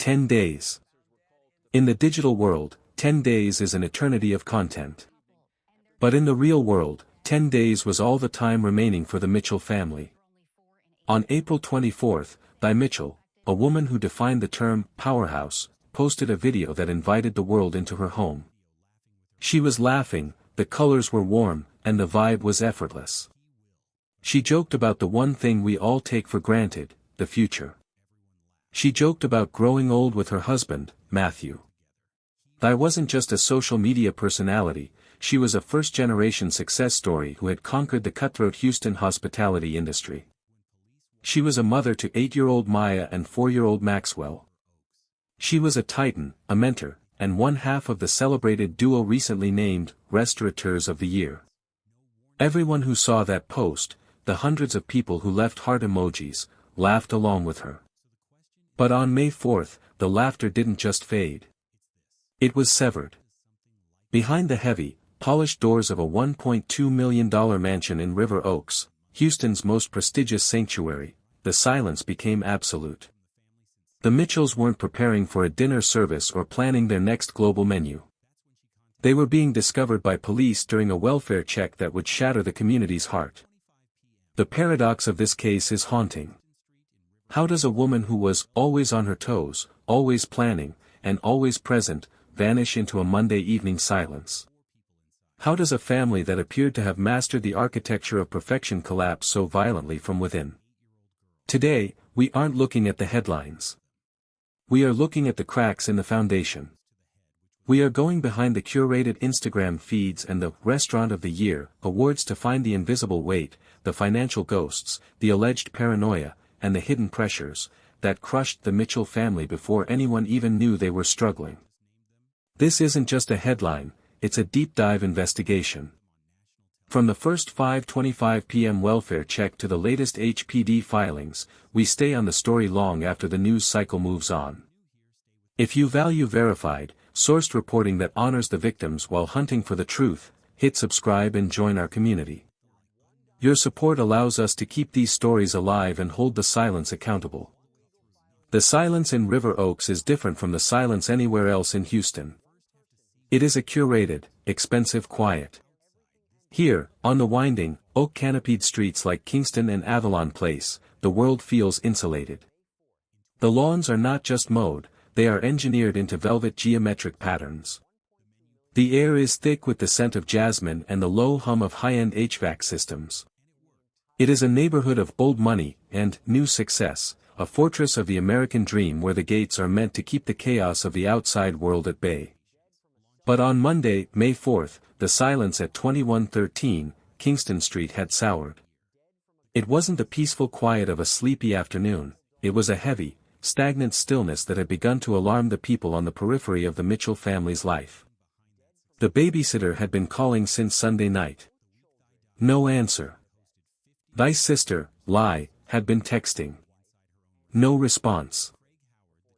10 days. In the digital world, 10 days is an eternity of content. But in the real world, 10 days was all the time remaining for the Mitchell family. On April 24, Mitchell, a woman who defined the term powerhouse, posted a video that invited the world into her home. She was laughing, the colors were warm, and the vibe was effortless. She joked about the one thing we all take for granted, the future. She joked about growing old with her husband, Matthew. Di wasn't just a social media personality, she was a first-generation success story who had conquered the cutthroat Houston hospitality industry. She was a mother to 8-year-old Maya and 4-year-old Maxwell. She was a titan, a mentor, and one half of the celebrated duo recently named Restaurateurs of the Year. Everyone who saw that post, the hundreds of people who left heart emojis, laughed along with her. But on May 4th, the laughter didn't just fade. It was severed. Behind the heavy, polished doors of a $1.2 million mansion in River Oaks, Houston's most prestigious sanctuary, the silence became absolute. The Mitchells weren't preparing for a dinner service or planning their next global menu. They were being discovered by police during a welfare check that would shatter the community's heart. The paradox of this case is haunting. How does a woman who was always on her toes, always planning, and always present, vanish into a Monday evening silence? How does a family that appeared to have mastered the architecture of perfection collapse so violently from within? Today, we aren't looking at the headlines. We are looking at the cracks in the foundation. We are going behind the curated Instagram feeds and the Restaurant of the Year awards to find the invisible weight, the financial ghosts, the alleged paranoia, and the hidden pressures that crushed the Mitchell family before anyone even knew they were struggling. This isn't just a headline, it's a deep dive investigation. From the first 5:25 p.m. welfare check to the latest HPD filings, we stay on the story long after the news cycle moves on. If you value verified, sourced reporting that honors the victims while hunting for the truth, hit subscribe and join our community. Your support allows us to keep these stories alive and hold the silence accountable. The silence in River Oaks is different from the silence anywhere else in Houston. It is a curated, expensive quiet. Here, on the winding, oak-canopied streets like Kingston and Avalon Place, the world feels insulated. The lawns are not just mowed, they are engineered into velvet geometric patterns. The air is thick with the scent of jasmine and the low hum of high-end HVAC systems. It is a neighborhood of old money and new success, a fortress of the American dream where the gates are meant to keep the chaos of the outside world at bay. But on Monday, May 4th, the silence at 2113 Kingston Street had soured. It wasn't the peaceful quiet of a sleepy afternoon, it was a heavy, stagnant stillness that had begun to alarm the people on the periphery of the Mitchell family's life. The babysitter had been calling since Sunday night. No answer. Thy sister, Lai, had been texting. No response.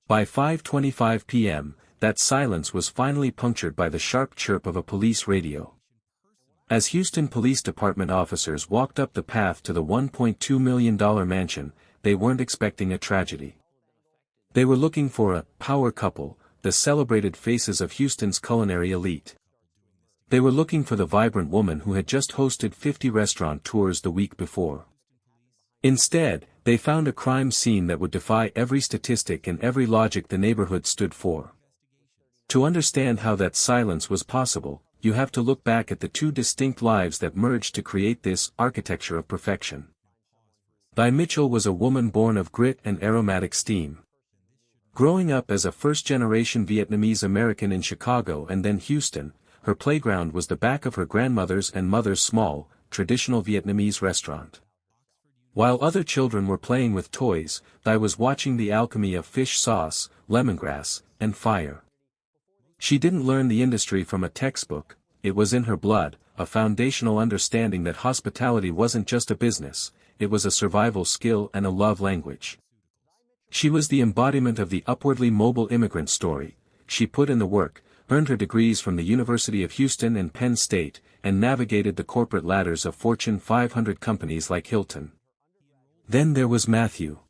By 5:25 p.m., that silence was finally punctured by the sharp chirp of a police radio. As Houston Police Department officers walked up the path to the $1.2 million mansion, they weren't expecting a tragedy. They were looking for a power couple, the celebrated faces of Houston's culinary elite. They were looking for the vibrant woman who had just hosted 50 restaurant tours the week before. Instead, they found a crime scene that would defy every statistic and every logic the neighborhood stood for. To understand how that silence was possible, you have to look back at the two distinct lives that merged to create this architecture of perfection. Di Mitchell was a woman born of grit and aromatic steam. Growing up as a first-generation Vietnamese American in Chicago and then Houston, her playground was the back of her grandmother's and mother's small, traditional Vietnamese restaurant. While other children were playing with toys, Di was watching the alchemy of fish sauce, lemongrass, and fire. She didn't learn the industry from a textbook, it was in her blood, a foundational understanding that hospitality wasn't just a business, it was a survival skill and a love language. She was the embodiment of the upwardly mobile immigrant story. She put in the work, earned her degrees from the University of Houston and Penn State, and navigated the corporate ladders of Fortune 500 companies like Hilton. Then there was Matthew.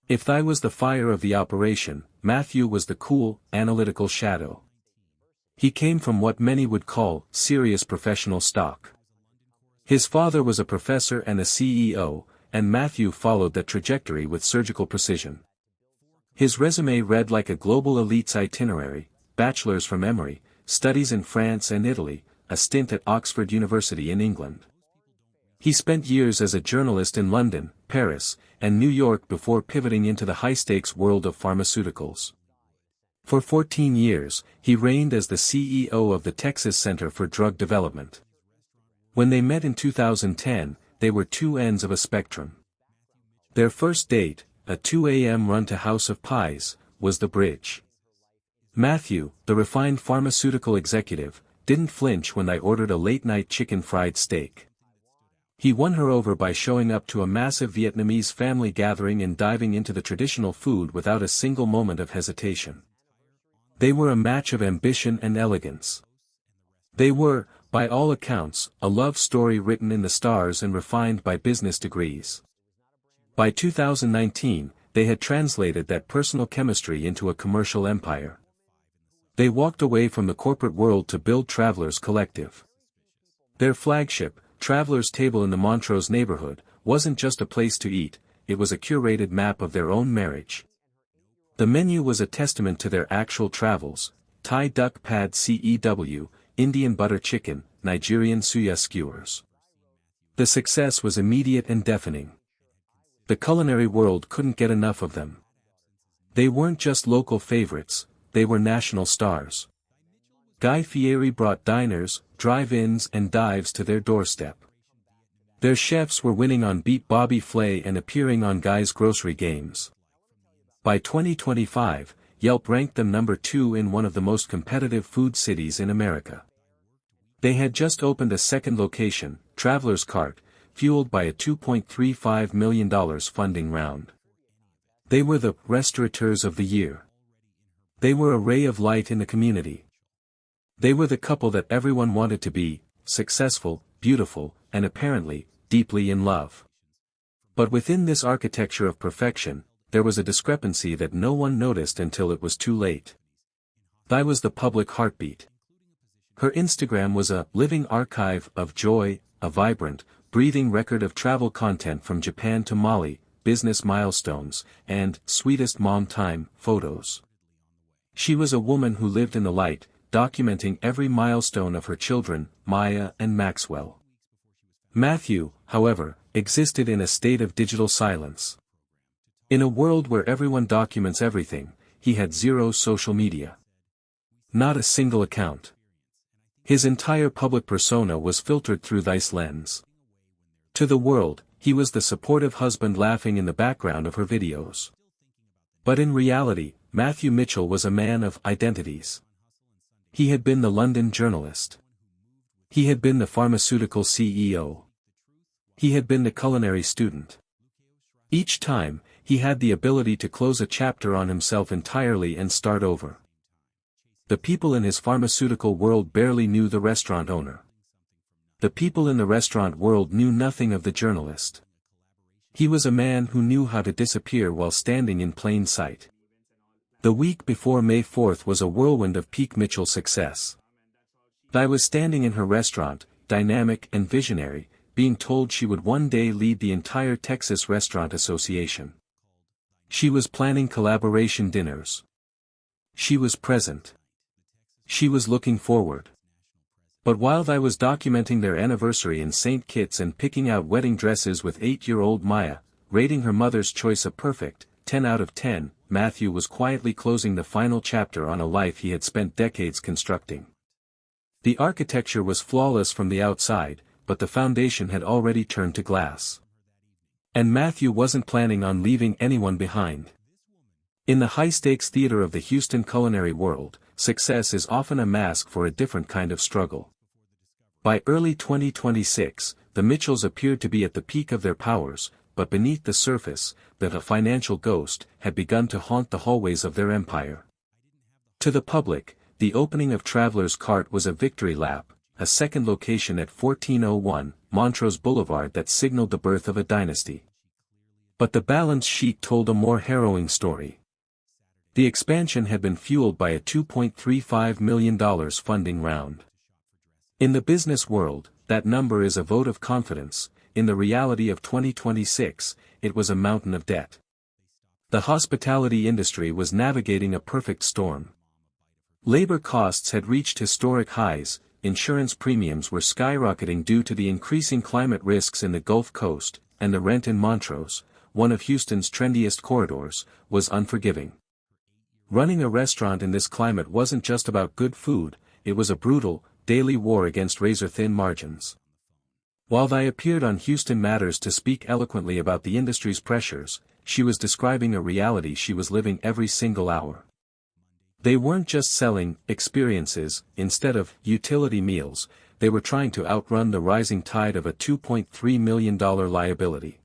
If I was the fire of the operation, Matthew was the cool, analytical shadow. He came from what many would call serious professional stock. His father was a professor and a CEO, and Matthew followed that trajectory with surgical precision. His resume read like a global elite's itinerary: bachelor's from Emory, studies in France and Italy, a stint at Oxford University in England. He spent years as a journalist in London, Paris, and New York before pivoting into the high-stakes world of pharmaceuticals. For 14 years, he reigned as the CEO of the Texas Center for Drug Development. When they met in 2010, they were two ends of a spectrum. Their first date, a 2 a.m. run to House of Pies, was the bridge. Matthew, the refined pharmaceutical executive, didn't flinch when I ordered a late-night chicken fried steak. He won her over by showing up to a massive Vietnamese family gathering and diving into the traditional food without a single moment of hesitation. They were a match of ambition and elegance. They were, by all accounts, a love story written in the stars and refined by business degrees. By 2019, they had translated that personal chemistry into a commercial empire. They walked away from the corporate world to build Travelers Collective. Their flagship, Travelers Table in the Montrose neighborhood, wasn't just a place to eat, it was a curated map of their own marriage. The menu was a testament to their actual travels: Thai duck pad cew, Indian butter chicken, Nigerian suya skewers. The success was immediate and deafening. The culinary world couldn't get enough of them. They weren't just local favorites, they were national stars. Guy Fieri brought diners, drive-ins and dives to their doorstep. Their chefs were winning on Beat Bobby Flay and appearing on Guy's grocery games. By 2025, Yelp ranked them number 2 in one of the most competitive food cities in America. They had just opened a second location, Traveler's Cart, fueled by a $2.35 million funding round. They were the Restaurateurs of the Year. They were a ray of light in the community. They were the couple that everyone wanted to be: successful, beautiful, and apparently, deeply in love. But within this architecture of perfection, there was a discrepancy that no one noticed until it was too late. That was the public heartbeat. Her Instagram was a living archive of joy, a vibrant, breathing record of travel content from Japan to Mali, business milestones, and sweetest mom time photos. She was a woman who lived in the light, documenting every milestone of her children, Maya and Maxwell. Matthew, however, existed in a state of digital silence. In a world where everyone documents everything, he had zero social media. Not a single account. His entire public persona was filtered through this lens. To the world, he was the supportive husband laughing in the background of her videos. But in reality, Matthew Mitchell was a man of identities. He had been the London journalist. He had been the pharmaceutical CEO. He had been the culinary student. Each time, he had the ability to close a chapter on himself entirely and start over. The people in his pharmaceutical world barely knew the restaurant owner. The people in the restaurant world knew nothing of the journalist. He was a man who knew how to disappear while standing in plain sight. The week before May 4th was a whirlwind of peak Mitchell success. Di was standing in her restaurant, dynamic and visionary, being told she would one day lead the entire Texas Restaurant Association. She was planning collaboration dinners. She was present. She was looking forward. But while Di was documenting their anniversary in St. Kitts and picking out wedding dresses with 8-year-old Maya, rating her mother's choice a perfect 10 out of 10, Matthew was quietly closing the final chapter on a life he had spent decades constructing. The architecture was flawless from the outside, but the foundation had already turned to glass. And Matthew wasn't planning on leaving anyone behind. In the high-stakes theater of the Houston culinary world, success is often a mask for a different kind of struggle. By early 2026, the Mitchells appeared to be at the peak of their powers, but beneath the surface, a financial ghost had begun to haunt the hallways of their empire. To the public, the opening of Traveler's Cart was a victory lap, a second location at 1401 Montrose Boulevard that signaled the birth of a dynasty. But the balance sheet told a more harrowing story. The expansion had been fueled by a $2.35 million funding round. In the business world, that number is a vote of confidence. In the reality of 2026, it was a mountain of debt. The hospitality industry was navigating a perfect storm. Labor costs had reached historic highs, insurance premiums were skyrocketing due to the increasing climate risks in the Gulf Coast, and the rent in Montrose, one of Houston's trendiest corridors, was unforgiving. Running a restaurant in this climate wasn't just about good food, it was a brutal, daily war against razor-thin margins. While I appeared on Houston Matters to speak eloquently about the industry's pressures, she was describing a reality she was living every single hour. They weren't just selling experiences, instead of utility meals, they were trying to outrun the rising tide of a $2.3 million liability.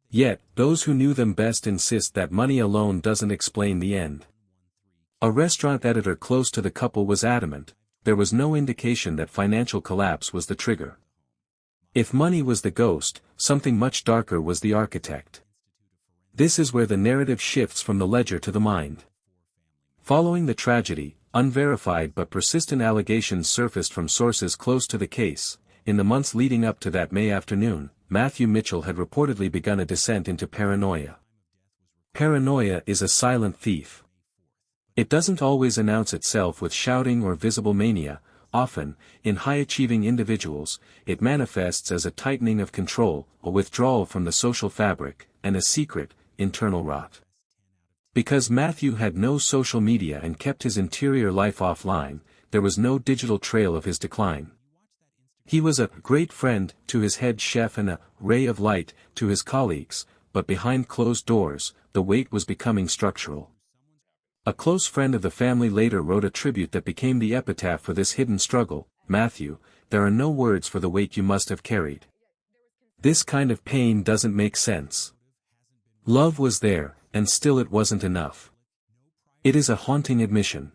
Yet, those who knew them best insist that money alone doesn't explain the end. A restaurant editor close to the couple was adamant, there was no indication that financial collapse was the trigger. If money was the ghost, something much darker was the architect. This is where the narrative shifts from the ledger to the mind. Following the tragedy, unverified but persistent allegations surfaced from sources close to the case. In the months leading up to that May afternoon, Matthew Mitchell had reportedly begun a descent into paranoia. Paranoia is a silent thief. It doesn't always announce itself with shouting or visible mania. Often, in high-achieving individuals, it manifests as a tightening of control, a withdrawal from the social fabric, and a secret, internal rot. Because Matthew had no social media and kept his interior life offline, there was no digital trail of his decline. He was a great friend to his head chef and a ray of light to his colleagues, but behind closed doors, the weight was becoming structural. A close friend of the family later wrote a tribute that became the epitaph for this hidden struggle. Matthew, there are no words for the weight you must have carried. This kind of pain doesn't make sense. Love was there, and still it wasn't enough. It is a haunting admission.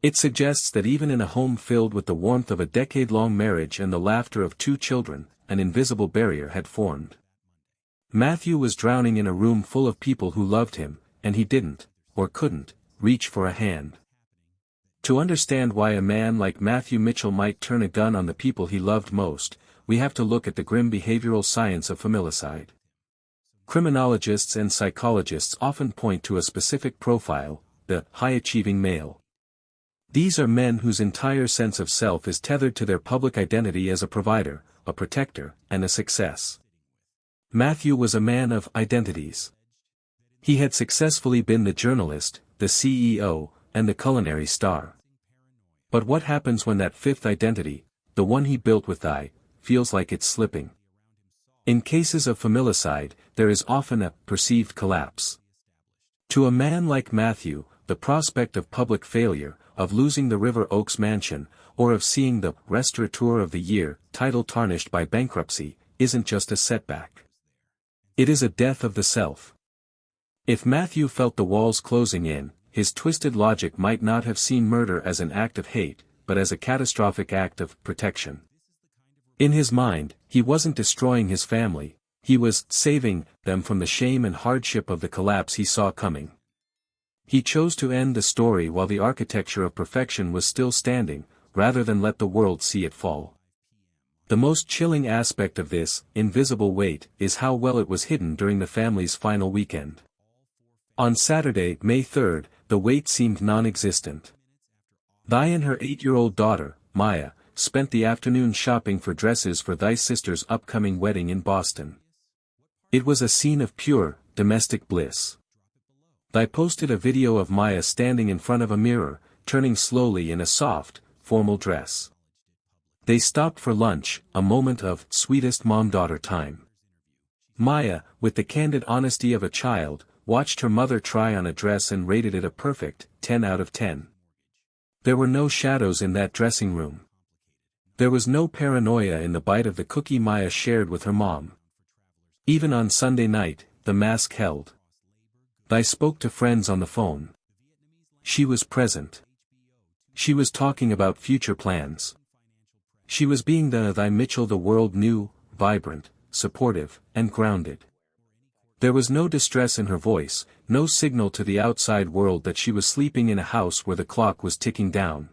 It suggests that even in a home filled with the warmth of a decade-long marriage and the laughter of 2 children, an invisible barrier had formed. Matthew was drowning in a room full of people who loved him, and he didn't, or couldn't, reach for a hand. To understand why a man like Matthew Mitchell might turn a gun on the people he loved most, we have to look at the grim behavioral science of familicide. Criminologists and psychologists often point to a specific profile, the high-achieving male. These are men whose entire sense of self is tethered to their public identity as a provider, a protector, and a success. Matthew was a man of identities. He had successfully been the journalist, the CEO, and the culinary star. But what happens when that fifth identity, the one he built with feels like it's slipping? In cases of familicide, there is often a perceived collapse. To a man like Matthew, the prospect of public failure, of losing the River Oaks mansion, or of seeing the Restaurateur of the Year title tarnished by bankruptcy, isn't just a setback. It is a death of the self. If Matthew felt the walls closing in, his twisted logic might not have seen murder as an act of hate, but as a catastrophic act of protection. In his mind, he wasn't destroying his family, he was saving them from the shame and hardship of the collapse he saw coming. He chose to end the story while the architecture of perfection was still standing, rather than let the world see it fall. The most chilling aspect of this invisible weight is how well it was hidden during the family's final weekend. On Saturday, May 3rd, the weight seemed non-existent. Thy and her 8-year-old daughter, Maya, spent the afternoon shopping for dresses for Thy's sister's upcoming wedding in Boston. It was a scene of pure, domestic bliss. Thy posted a video of Maya standing in front of a mirror, turning slowly in a soft, formal dress. They stopped for lunch, a moment of sweetest mom-daughter time. Maya, with the candid honesty of a child, watched her mother try on a dress and rated it a perfect 10 out of 10. There were no shadows in that dressing room. There was no paranoia in the bite of the cookie Maya shared with her mom. Even on Sunday night, the mask held. Thy spoke to friends on the phone. She was present. She was talking about future plans. She was being the Thy Mitchell the world knew, vibrant, supportive, and grounded. There was no distress in her voice, no signal to the outside world that she was sleeping in a house where the clock was ticking down.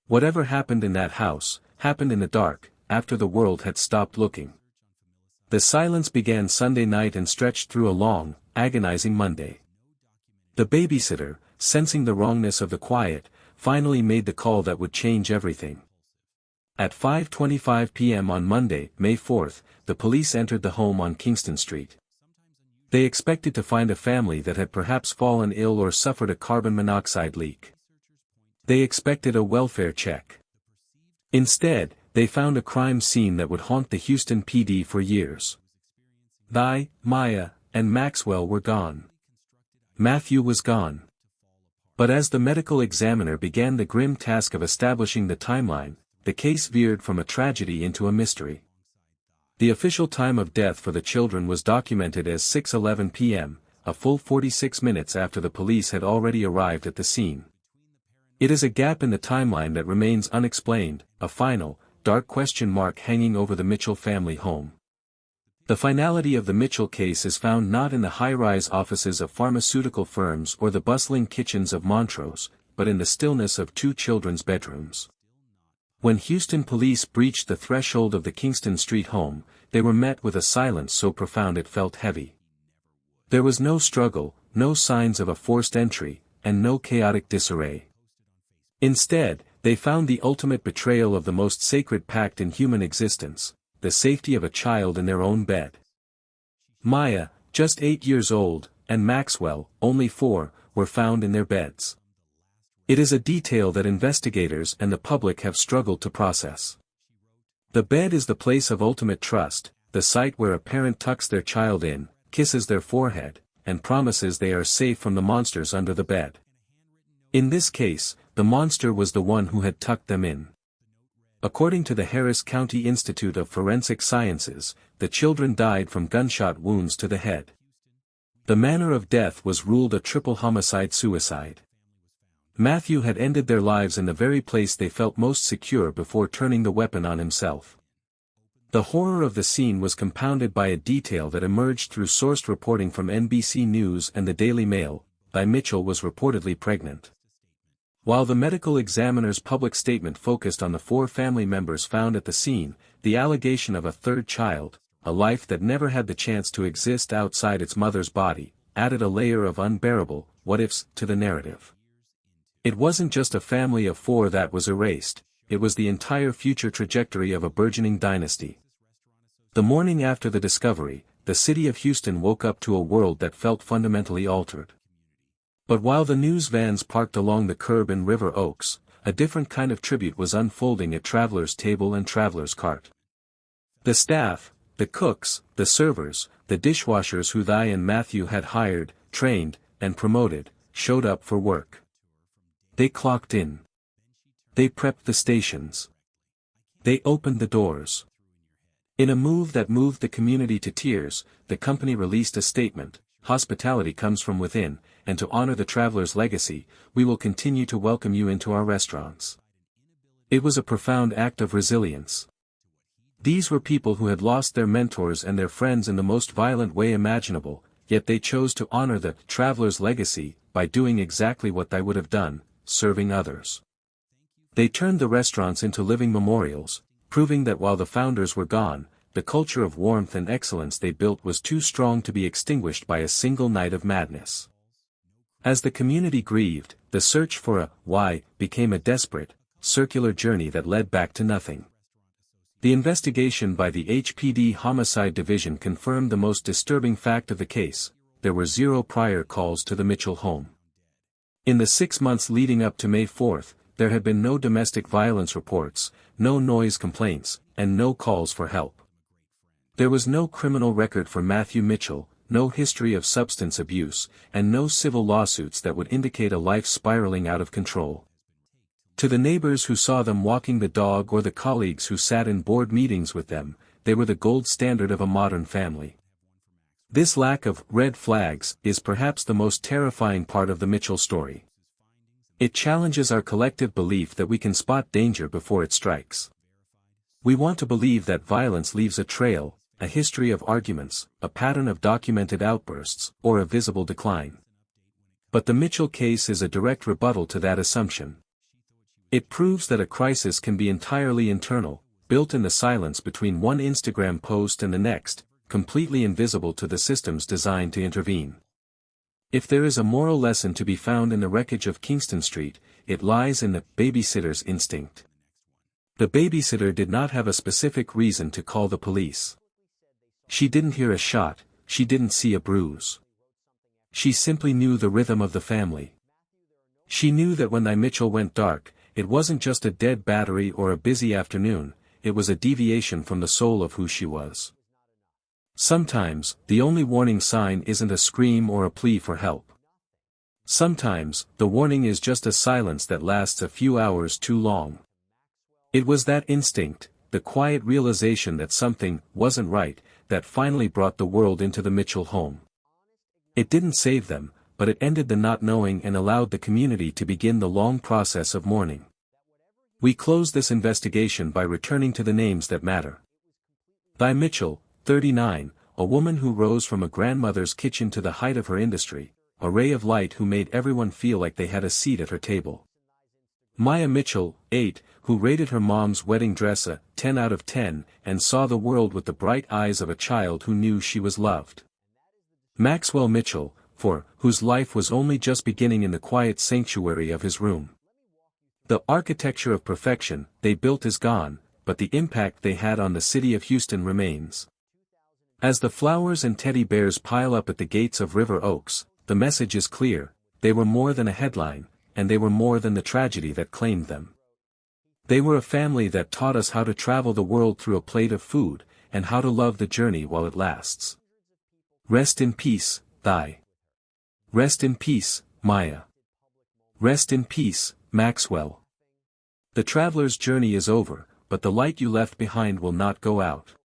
Whatever happened in that house, happened in the dark, after the world had stopped looking. The silence began Sunday night and stretched through a long, agonizing Monday. The babysitter, sensing the wrongness of the quiet, finally made the call that would change everything. At 5:25 p.m. on Monday, May 4th, the police entered the home on Kingston Street. They expected to find a family that had perhaps fallen ill or suffered a carbon monoxide leak. They expected a welfare check. Instead, they found a crime scene that would haunt the Houston PD for years. Di, Maya, and Maxwell were gone. Matthew was gone. But as the medical examiner began the grim task of establishing the timeline, the case veered from a tragedy into a mystery. The official time of death for the children was documented as 6:11 p.m., a full 46 minutes after the police had already arrived at the scene. It is a gap in the timeline that remains unexplained, a final, dark question mark hanging over the Mitchell family home. The finality of the Mitchell case is found not in the high-rise offices of pharmaceutical firms or the bustling kitchens of Montrose, but in the stillness of two children's bedrooms. When Houston police breached the threshold of the Kingston Street home, they were met with a silence so profound it felt heavy. There was no struggle, no signs of a forced entry, and no chaotic disarray. Instead, they found the ultimate betrayal of the most sacred pact in human existence, the safety of a child in their own bed. Maya, just 8 years old, and Maxwell, only 4, were found in their beds. It is a detail that investigators and the public have struggled to process. The bed is the place of ultimate trust, the site where a parent tucks their child in, kisses their forehead, and promises they are safe from the monsters under the bed. In this case, the monster was the one who had tucked them in. According to the Harris County Institute of Forensic Sciences, the children died from gunshot wounds to the head. The manner of death was ruled a triple homicide-suicide. Matthew had ended their lives in the very place they felt most secure before turning the weapon on himself. The horror of the scene was compounded by a detail that emerged through sourced reporting from NBC News and the Daily Mail: Di Mitchell was reportedly pregnant. While the medical examiner's public statement focused on the 4 family members found at the scene, the allegation of a third child, a life that never had the chance to exist outside its mother's body, added a layer of unbearable what-ifs to the narrative. It wasn't just a family of 4 that was erased, it was the entire future trajectory of a burgeoning dynasty. The morning after the discovery, the city of Houston woke up to a world that felt fundamentally altered. But while the news vans parked along the curb in River Oaks, a different kind of tribute was unfolding at Traveler's Table and Traveler's Cart. The staff, the cooks, the servers, the dishwashers who Di and Matthew had hired, trained, and promoted, showed up for work. They clocked in. They prepped the stations. They opened the doors. In a move that moved the community to tears, the company released a statement: "Hospitality comes from within, and to honor the traveler's legacy, we will continue to welcome you into our restaurants." It was a profound act of resilience. These were people who had lost their mentors and their friends in the most violent way imaginable, yet they chose to honor the traveler's legacy by doing exactly what they would have done: serving others. They turned the restaurants into living memorials, proving that while the founders were gone, the culture of warmth and excellence they built was too strong to be extinguished by a single night of madness. As the community grieved, the search for a why became a desperate, circular journey that led back to nothing. The investigation by the HPD Homicide Division confirmed the most disturbing fact of the case: there were 0 prior calls to the Mitchell home. In the 6 months leading up to May 4th, there had been no domestic violence reports, no noise complaints, and no calls for help. There was no criminal record for Matthew Mitchell, no history of substance abuse, and no civil lawsuits that would indicate a life spiraling out of control. To the neighbors who saw them walking the dog or the colleagues who sat in board meetings with them, they were the gold standard of a modern family. This lack of red flags is perhaps the most terrifying part of the Mitchell story. It challenges our collective belief that we can spot danger before it strikes. We want to believe that violence leaves a trail, a history of arguments, a pattern of documented outbursts, or a visible decline. But the Mitchell case is a direct rebuttal to that assumption. It proves that a crisis can be entirely internal, built in the silence between one Instagram post and the next, completely invisible to the systems designed to intervene. If there is a moral lesson to be found in the wreckage of Kingston Street, it lies in the babysitter's instinct. The babysitter did not have a specific reason to call the police. She didn't hear a shot, she didn't see a bruise. She simply knew the rhythm of the family. She knew that when the Mitchell went dark, it wasn't just a dead battery or a busy afternoon, it was a deviation from the soul of who she was. Sometimes, the only warning sign isn't a scream or a plea for help. Sometimes, the warning is just a silence that lasts a few hours too long. It was that instinct, the quiet realization that something wasn't right, that finally brought the world into the Mitchell home. It didn't save them, but it ended the not knowing and allowed the community to begin the long process of mourning. We close this investigation by returning to the names that matter. Di Mitchell, 39, a woman who rose from a grandmother's kitchen to the height of her industry, a ray of light who made everyone feel like they had a seat at her table. Maya Mitchell, 8, who rated her mom's wedding dress a 10 out of 10 and saw the world with the bright eyes of a child who knew she was loved. Maxwell Mitchell, 4, whose life was only just beginning in the quiet sanctuary of his room. The architecture of perfection they built is gone, but the impact they had on the city of Houston remains. As the flowers and teddy bears pile up at the gates of River Oaks, the message is clear: they were more than a headline, and they were more than the tragedy that claimed them. They were a family that taught us how to travel the world through a plate of food, and how to love the journey while it lasts. Rest in peace, Di. Rest in peace, Maya. Rest in peace, Maxwell. The traveler's journey is over, but the light you left behind will not go out.